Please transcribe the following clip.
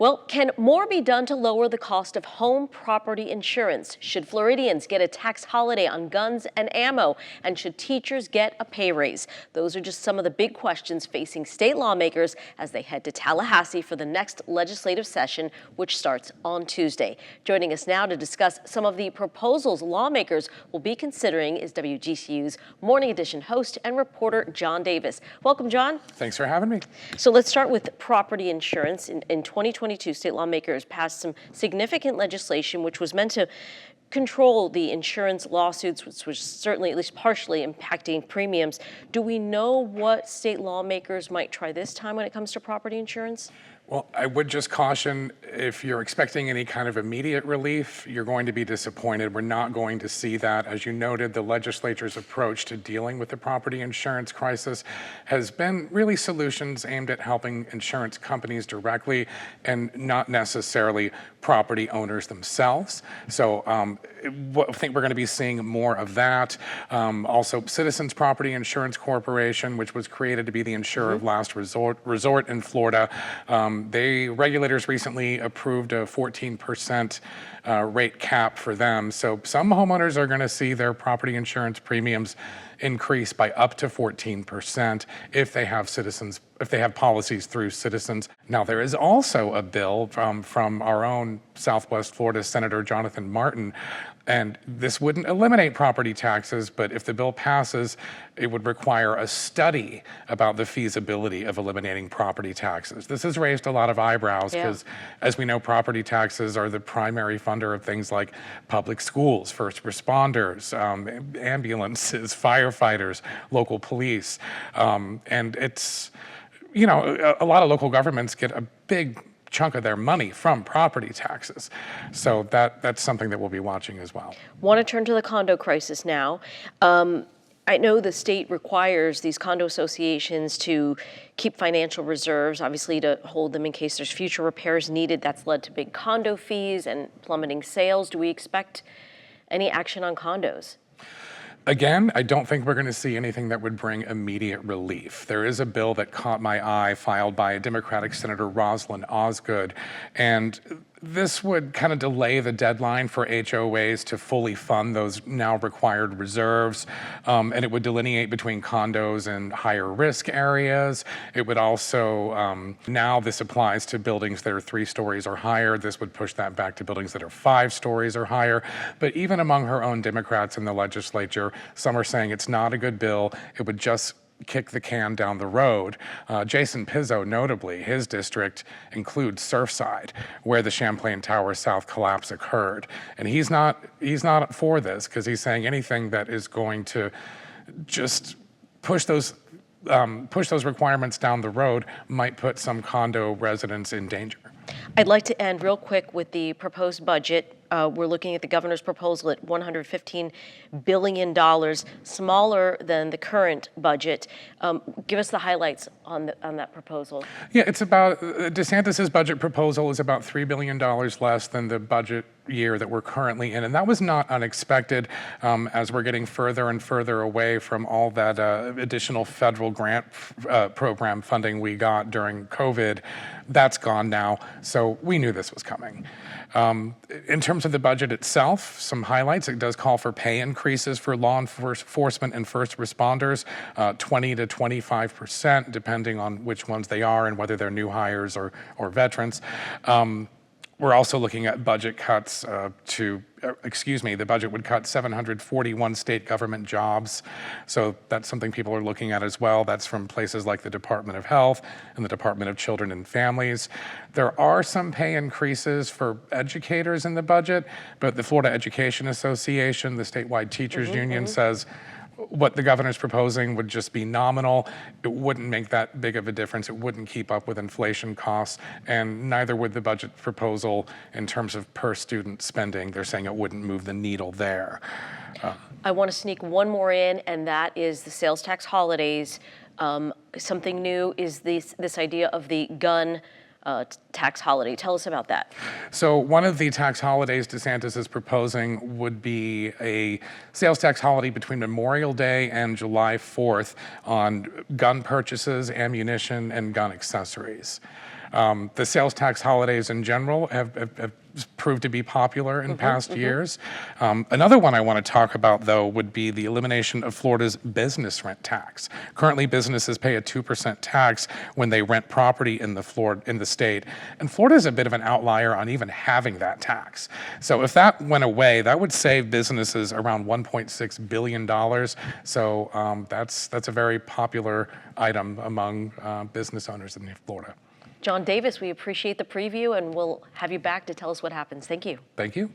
Well, can more be done to lower the cost of home property insurance? Should Floridians get a tax holiday on guns and ammo? And should teachers get a pay raise? Those are just some of the big questions facing state lawmakers as they head to Tallahassee for the next legislative session, which starts on Tuesday. Joining us now to discuss some of the proposals lawmakers will be considering is WGCU's Morning Edition host and reporter John Davis. Welcome, John. Thanks for having me. So let's start with property insurance. In 2022, state lawmakers passed some significant legislation which was meant to control the insurance lawsuits, which was certainly at least partially impacting premiums. Do we know what state lawmakers might try this time when it comes to property insurance? Well, I would just caution, if you're expecting any kind of immediate relief, you're going to be disappointed. We're not going to see that. As you noted, the legislature's approach to dealing with the property insurance crisis has been really solutions aimed at helping insurance companies directly and not necessarily property owners themselves. So I think we're going to be seeing more of that. Also, Citizens Property Insurance Corporation, which was created to be the insurer of last resort in Florida. Regulators recently approved a 14% rate cap for them. So some homeowners are going to see their property insurance premiums increase by up to 14% if they have policies through Citizens. Now, there is also a bill from our own Southwest Florida Senator Jonathan Martin, and this wouldn't eliminate property taxes, but if the bill passes, it would require a study about the feasibility of eliminating property taxes. This has raised a lot of eyebrows because, as we know, property taxes are the primary funder of things like public schools, first responders, ambulances, firefighters, local police, and it's, you know, a lot of local governments get a big chunk of their money from property taxes. So that's something that we'll be watching as well. Want to turn to the condo crisis now. I know the state requires these condo associations to keep financial reserves, obviously to hold them in case there's future repairs needed. That's led to big condo fees and plummeting sales. Do we expect any action on condos? Again, I don't think we're going to see anything that would bring immediate relief. There is a bill that caught my eye filed by Democratic Senator Rosalynn Osgood, and this would kind of delay the deadline for HOAs to fully fund those now required reserves, and it would delineate between condos and higher risk areas. It would also, now this applies to buildings that are 3 stories or higher. This would push that back to buildings that are 5 stories or higher. But even among her own Democrats in the legislature, some are saying it's not a good bill. It would just kick the can down the road. Jason Pizzo, notably, his district includes Surfside, where the Champlain Tower South collapse occurred. And he's not for this because he's saying anything that is going to just push those requirements down the road might put some condo residents in danger. I'd like to end real quick with the proposed budget. We're looking at the governor's proposal at $115 billion, smaller than the current budget. Give us the highlights on that proposal. Yeah, it's about, DeSantis's budget proposal is about $3 billion less than the budget year that we're currently in. And that was not unexpected as we're getting further and further away from all that additional federal grant program funding we got during COVID. That's gone now. So we knew this was coming. In terms of the budget itself, some highlights. It does call for pay increases for law enforcement and first responders, 20 to 25%, depending on which ones they are and whether they're new hires or veterans. We're also looking at budget cuts the budget would cut 741 state government jobs. So that's something people are looking at as well. That's from places like the Department of Health and the Department of Children and Families. There are some pay increases for educators in the budget, but the Florida Education Association, the statewide teachers union, says what the governor's proposing would just be nominal. It wouldn't make that big of a difference. It wouldn't keep up with inflation costs, and neither would the budget proposal in terms of per student spending. They're saying it wouldn't move the needle there. I want to sneak one more in, and that is the sales tax holidays. Something new is this idea of the gun tax holiday. Tell us about that. So one of the tax holidays DeSantis is proposing would be a sales tax holiday between Memorial Day and July 4th on gun purchases, ammunition, and gun accessories. The sales tax holidays in general have proved to be popular in past years. Another one I want to talk about, though, would be the elimination of Florida's business rent tax. Currently, businesses pay a 2% tax when they rent property in the state, and Florida is a bit of an outlier on even having that tax. So if that went away, that would save businesses around $1.6 billion. So that's a very popular item among business owners in Florida. John Davis, we appreciate the preview, and we'll have you back to tell us what happens. Thank you. Thank you.